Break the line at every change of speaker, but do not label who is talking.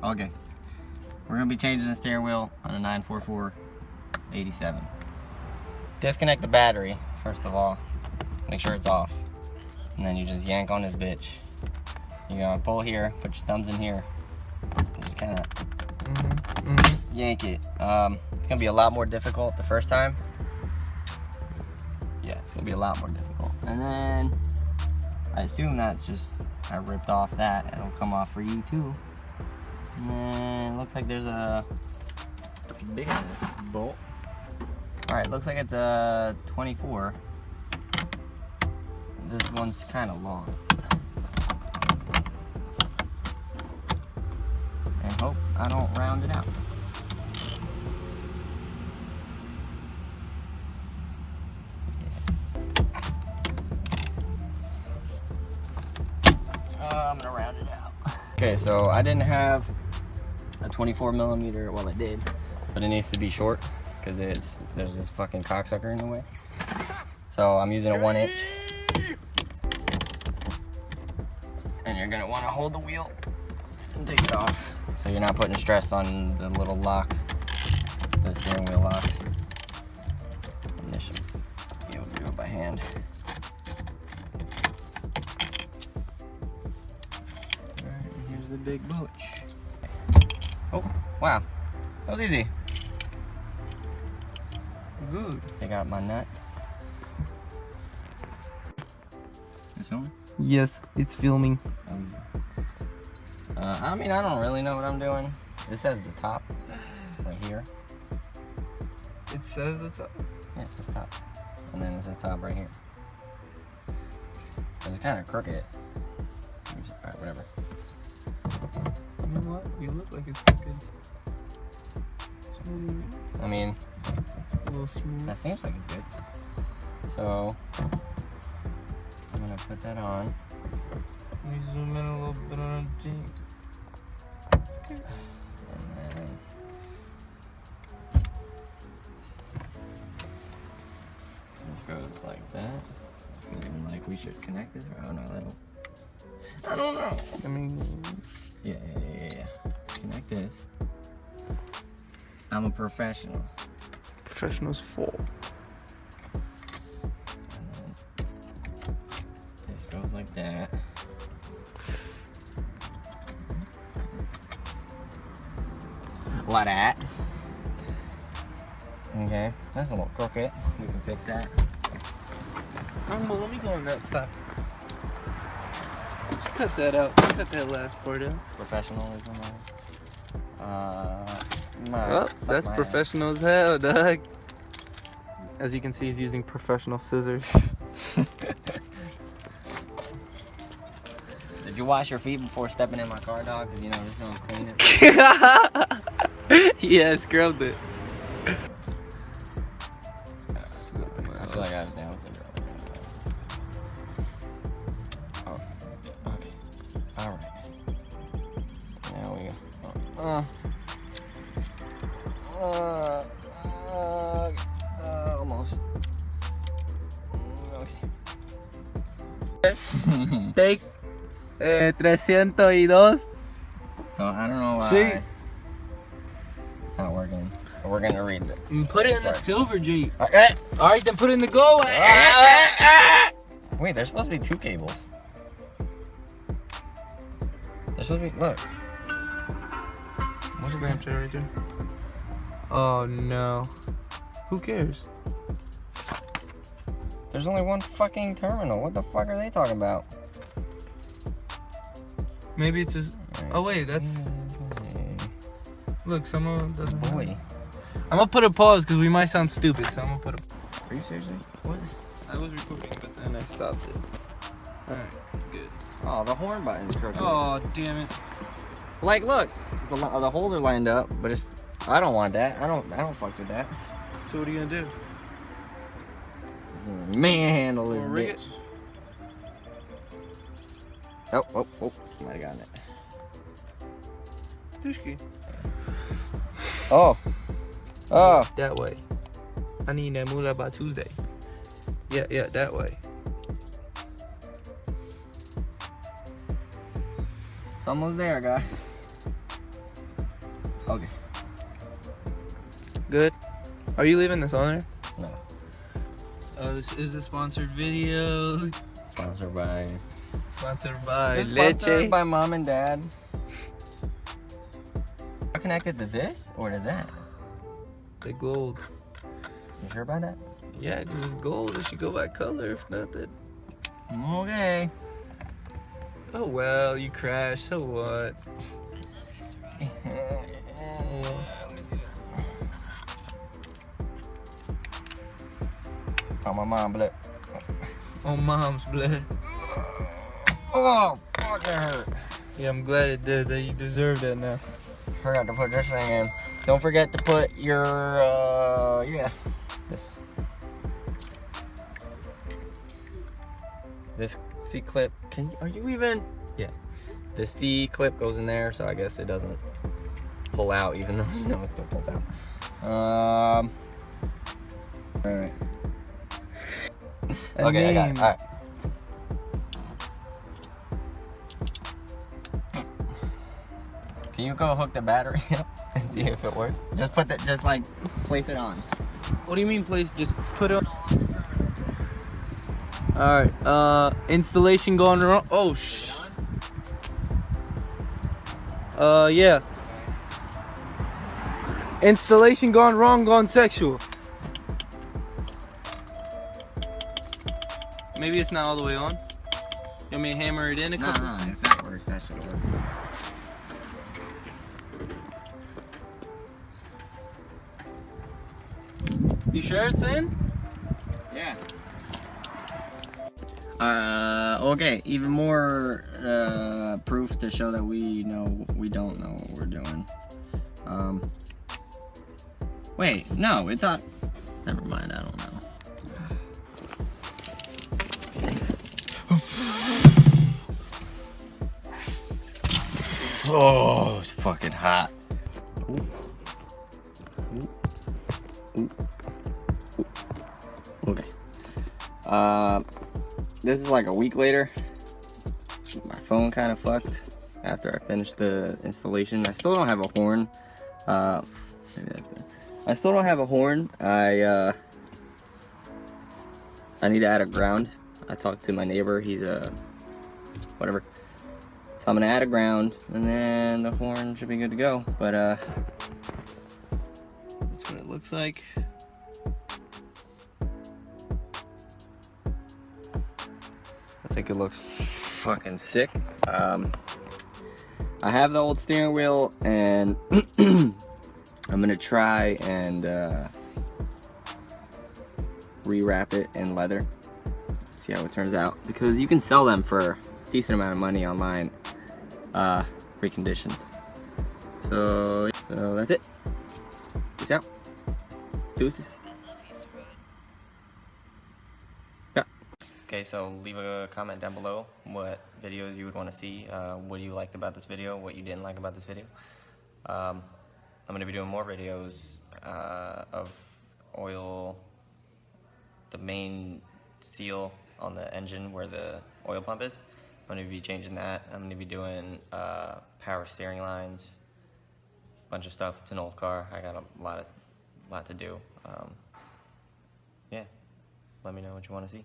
Okay. We're gonna be changing the steering wheel on a 944-87. Disconnect the battery, first of all. Make sure it's off. And then you just yank on this bitch. You're gonna pull here, put your thumbs in here. And just kinda yank it. It's gonna be a lot more difficult the first time. Yeah, it's gonna be a lot more difficult. And then, I assume that's just, I ripped off that. It'll come off for you too. And then, it looks like there's a big bolt. Alright, looks like it's a 24. This one's kind of long. And hope I don't round it out. I'm gonna round it out. Okay, so I didn't have a 24 millimeter. Well, I did, but it needs to be short because there's this fucking cocksucker in the way. So I'm using a 1-inch. And you're gonna want to hold the wheel and take it off, so you're not putting stress on the little lock, the steering wheel lock. And this should be able to do it by hand. Alright, here's the big booch. Oh, wow, that was easy. Good. Take out my nut. It's filming?
Yes, it's filming.
I mean, I don't really know what I'm doing. It says the top right here.
It says the top?
Yeah, it says top. And then it says top right here. It's kind of crooked. Alright, whatever.
You know what? You look like it's crooked.
I mean,
A little smooth.
that seems like it's good. So, I'm gonna put that on.
Let me zoom in a little bit on a Jeep.
And then this goes like that. And like we should connect this. Oh no, that'll. I don't know.
I mean,
Yeah. Connect this. I'm a professional.
professionals fall.
And then this goes like that. A lot of that. Okay, that's a little crooked. We can fix that.
Well, let me go on that side. Just cut that out. Cut that last part out.
Professionalism.
That's professional as hell, dog. As you can see, he's using professional scissors.
Did you wash your feet before stepping in my car, dog? Because you know, it's gonna clean it.
Yeah, I scrubbed it.
I feel like I have Down syndrome. Oh, okay. Alright. Now we go. Almost. Okay.
Take 302.
No, I don't know why.
See?
It's not working. We're gonna read it.
Put it in the silver Jeep.
Okay.
Alright, then put it in the gold.
Wait, there's supposed to be 2 cables. There's supposed to be. Look.
What's the clamshell right there? Oh no. Who cares?
There's only one fucking terminal. What the fuck are they talking about?
Maybe it's just. Oh wait, that's. Look, someone doesn't.
Boy.
I'm gonna put a pause because we might sound stupid, so I'm gonna put a.
Are you seriously? What?
I was recording, but then I stopped it. Alright, good.
Oh, the horn button's crooked.
Oh, damn it.
Like, look, the holes are lined up, but it's. I don't want that. I don't fuck with that.
So what are you gonna do?
Manhandle this
Rig
bitch. Oh, might have gotten it.
Dushki.
Oh.
That way. I need that moolah by Tuesday. Yeah, that way.
It's almost there, guys. Okay.
Good. Are you leaving this on there?
No.
This is a sponsored video.
Sponsored by
Leche.
Sponsored by mom and dad. Are connected to this or to that?
The gold.
You sure about that?
Yeah, because it's gold. It should go by color, if nothing.
Okay.
Oh well, you crashed. So what?
Let me see this. Oh, my mom, blood.
Oh, mom's blood.
Oh, fuck, that hurt.
Yeah, I'm glad it did. That you deserve that now.
Forgot to put this thing in. Don't forget to put your, this C-clip. Are you even? Yeah. The C-clip goes in there, so I guess it doesn't pull out, even though you know it still pulls out. Alright. Okay, I got it. Alright. Can you go hook the battery up and see if it works? Just like place it on.
What do you mean, please? Just put it on. Alright, installation going wrong. Oh, yeah. Installation gone wrong, gone sexual. Maybe it's not all the way on. You want me to hammer it in a couple?
Nah, if that works, that should work.
You sure it's in?
Yeah. Okay, even more proof to show that we don't know what we're doing. Wait, no, it's not. Never mind, I don't know. Oh, it's fucking hot. Ooh. Ooh. Ooh. Ooh. Okay. This is like a week later. My phone kind of fucked after I finished the installation. I still don't have a horn. Maybe that's better. I still don't have a horn. I need to add a ground. I talked to my neighbor. He's whatever. So I'm gonna add a ground, and then the horn should be good to go. But that's what it looks like. I think it looks fucking sick. I have the old steering wheel, and I'm gonna try and rewrap it in leather. See how it turns out, because you can sell them for a decent amount of money online, reconditioned. So that's it. Peace out. Deuces. Yeah. Okay, so leave a comment down below what videos you would want to see, what you liked about this video, what you didn't like about this video. I'm going to be doing more videos of oil, the main seal on the engine where the oil pump is. I'm going to be changing that. I'm going to be doing power steering lines, a bunch of stuff. It's an old car. I got a lot to do. Yeah, let me know what you want to see.